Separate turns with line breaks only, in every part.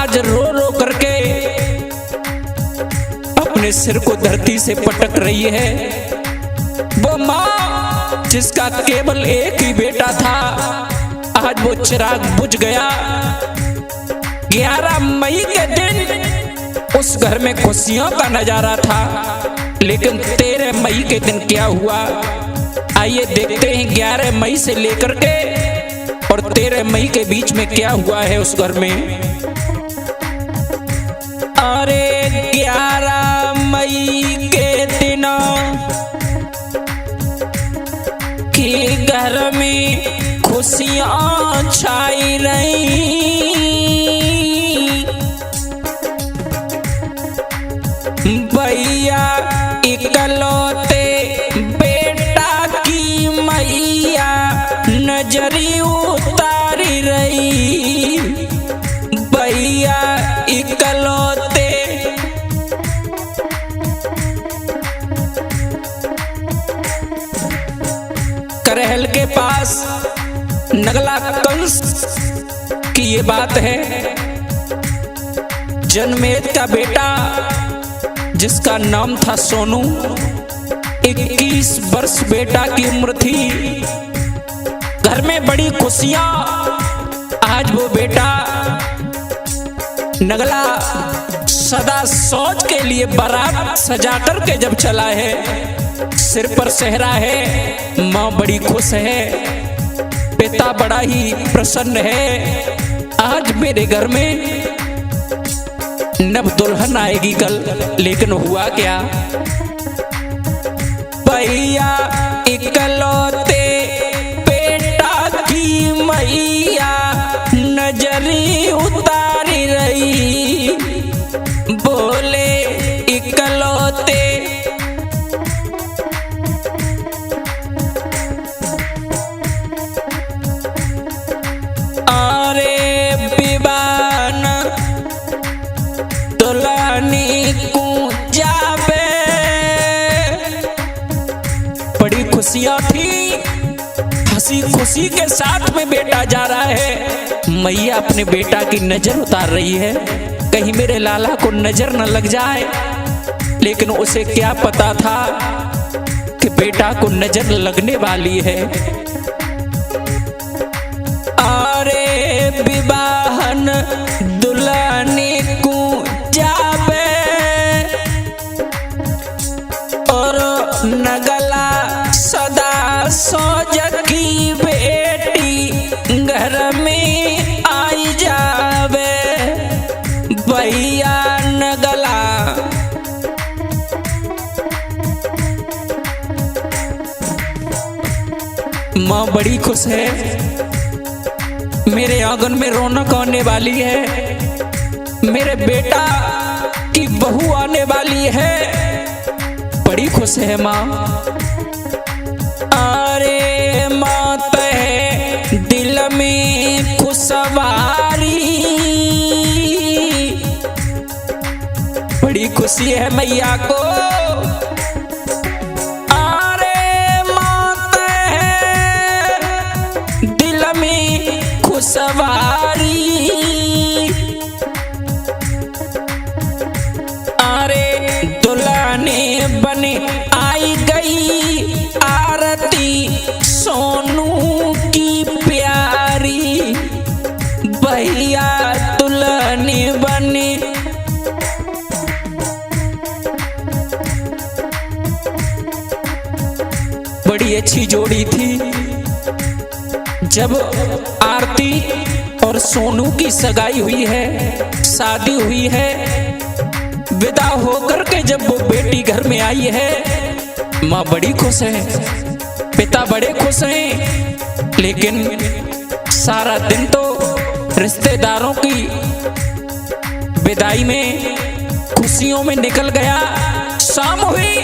आज रो रो करके अपने सिर को धरती से पटक रही है। वो माँ जिसका केवल एक ही बेटा था, आज वो चिराग बुझ गया। 11 मई के दिन उस घर में खुशियों का नजारा था, लेकिन 13 मई के दिन क्या हुआ, आइए देखते हैं 11 मई से लेकर के और 13 मई के बीच में क्या हुआ है उस घर में। अरे 11 मई के दिन कि घर में खुशियां छाई रही, भैया इकलौते बेटा की मैया नजरी उतारी रही, भैया इकलौते। करहल के पास नगला कंस की ये बात है। जनमेद का बेटा जिसका नाम था सोनू, 21 वर्ष बेटा की उम्र थी। घर में बड़ी खुशियां। आज वो बेटा नगला सदा सोच के लिए बारात सजा करके जब चला है, सिर पर सेहरा है, माँ बड़ी खुश है, पिता बड़ा ही प्रसन्न है। आज मेरे घर में नव दुल्हन आएगी कल, लेकिन हुआ क्या, भैया इकलौते बेटा की मैया नजरी उतारी रही, बोले इकलौते। अरे विवान दुल्हनी को जाबे, बड़ी खुशियां थी, हंसी खुशी के साथ में बेटा जा रहा है। मैया अपने बेटा की नजर उतार रही है, कहीं मेरे लाला को नजर न लग जाए। लेकिन उसे क्या पता था कि बेटा को नजर लगने वाली है। अरे विवाहन दुल्हनी को जाबे और नगला सदा सोच की बेटी घर में आई जावे, भैया नगला। माँ बड़ी खुश है, मेरे आंगन में रौनक आने वाली है, मेरे बेटा की बहू आने वाली है, बड़ी खुश है माँ। अरे मात है दिल में खुशवारी, बड़ी खुशी है मैया को। अरे मात है दिल में खुशवारी, अरे दुल्हने बने आई गई आरती सोनू की प्यारी, भैया दुल्हने बने। बड़ी अच्छी जोड़ी थी। जब आरती और सोनू की सगाई हुई है, शादी हुई है, विदा होकर के जब वो बेटी घर में आई है, माँ बड़ी खुश है, पिता बड़े खुश हैं। लेकिन सारा दिन तो रिश्तेदारों की विदाई में खुशियों में निकल गया। शाम हुई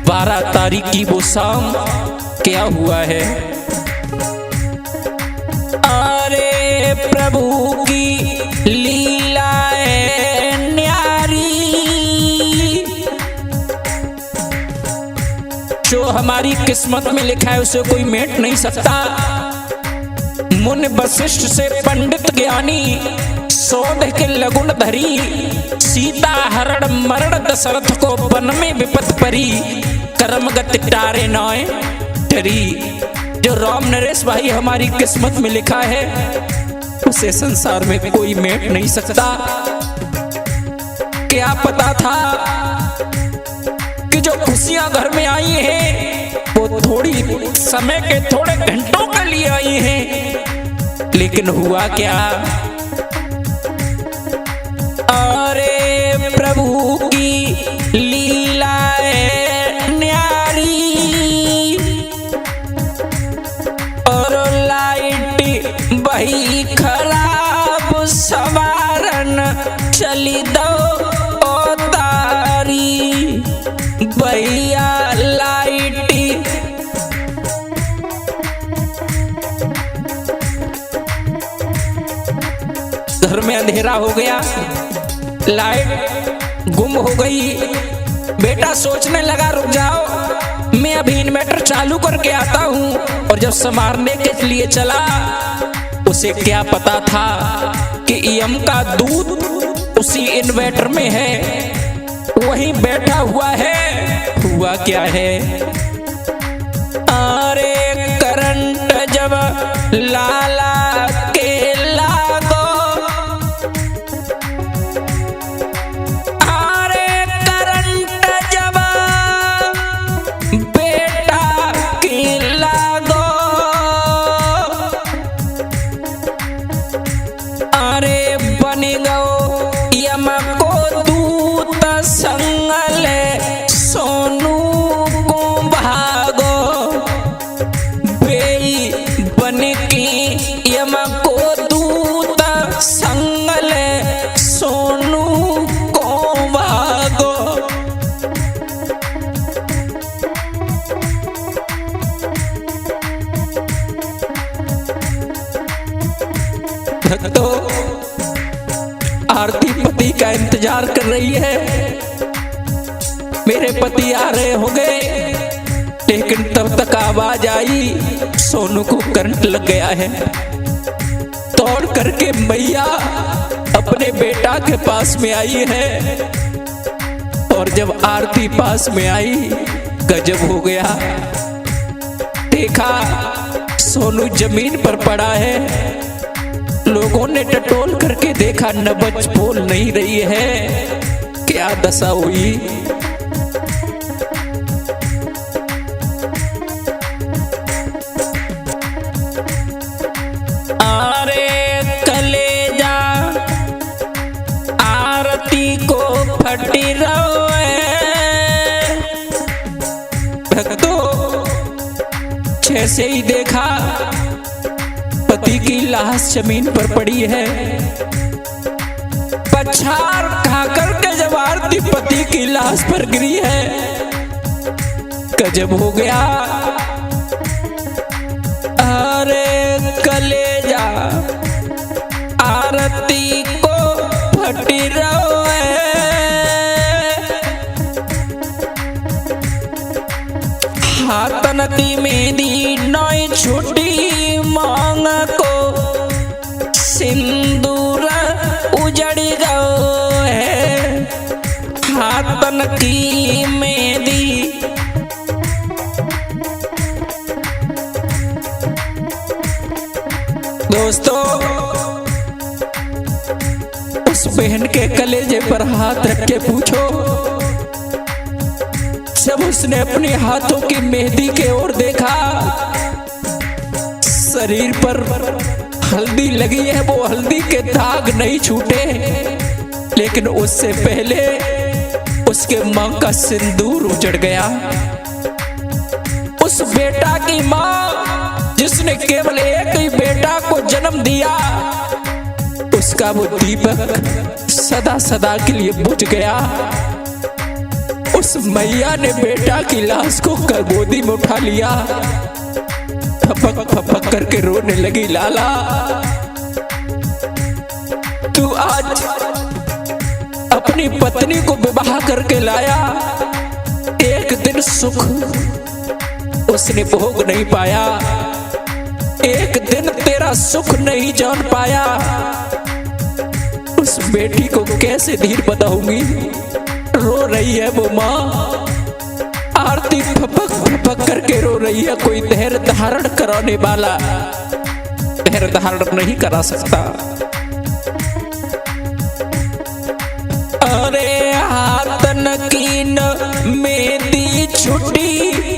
12 तारीख की, वो शाम क्या हुआ है। अरे प्रभु की लीलाएं न्यारी, जो हमारी किस्मत में लिखा है उसे कोई मेट नहीं सकता। मुनि वशिष्ठ से पंडित ज्ञानी सोध के लगुन धरी, सीता हरण मरण दशरथ को वन में विपत परी, कर्म गति टारे नौए डरी। जो राम नरेश भाई हमारी किस्मत में लिखा है उसे संसार में कोई मेट नहीं सकता। क्या पता था कि जो खुशियां घर में आई हैं वो थोड़ी समय के थोड़े घंटों के लिए आई हैं, लेकिन हुआ क्या? अरे प्रभु की लीला न्यारी, और लाइट बही खराब सवारन चली दो ओ तारी, भैया लाइट घर में अंधेरा हो गया, लाइट गुम हो गई। बेटा सोचने लगा रुक जाओ, मैं अभी इन्वर्टर चालू करके आता हूं। और जब संवारने के लिए चला, उसे क्या पता था कि यम का दूत उसी इन्वर्टर में है, वहीं बैठा हुआ है। हुआ क्या है? अरे करंट जब लाला के लागो, अरे करंट जब बेटा की लागो, अरे बन गो यम को दूत संगल सोनू को भागो, बेई बन की यम को दूत संगल सोनू को भागो। भक्तों, आरती पति का इंतजार कर रही है। मेरे पति आ रहे होंगे, लेकिन तब तक आवाज आई सोनू को करंट लग गया है। दौड़ करके मैया अपने बेटा के पास में आई है, और जब आरती पास में आई गजब हो गया। देखा सोनू जमीन पर पड़ा है। लोगों ने टटोल करके देखा, नबज बोल नहीं रही है। क्या दशा हुई? अरे कलेजा आरती को फटी रोए। भक्तों, जैसे ही देखा पति की लाश जमीन पर पड़ी है, पछाड़ खाकर के जब आरती पति की लाश पर गिरी है, गजब हो गया। अरे कलेजा आरती को फटी रोए। हाथनती मेरी नई छुट्टी मांग को सिंदूर उजड़ गओ है। हाथन की मेरी दोस्तों, उस बहन के कलेजे पर हाथ रख के पूछो, जब उसने अपने हाथों की मेहंदी के ओर देखा, शरीर पर हल्दी लगी है, वो हल्दी के दाग नहीं छूटे, लेकिन उससे पहले उसके मां का सिंदूर उजड़ गया। उस बेटा की मां जिसने केवल एक ही बेटा को जन्म दिया, उसका वो दीपक सदा सदा के लिए बुझ गया। उस मैया ने बेटा की लाश को गोदी में उठा लिया, फपक फपक करके रोने लगी, लाला तू आज अपनी पत्नी को विवाह करके लाया, एक दिन सुख उसने भोग नहीं पाया, एक दिन तेरा सुख नहीं जान पाया, उस बेटी को कैसे धीर बताऊंगी। रो रही है वो माँ, आरती फपक फपक करके रो रही है। कोई धैर्य धारण कराने वाला धैर्य धारण नहीं करा सकता। अरे हाथ नकीन में दी छुट्टी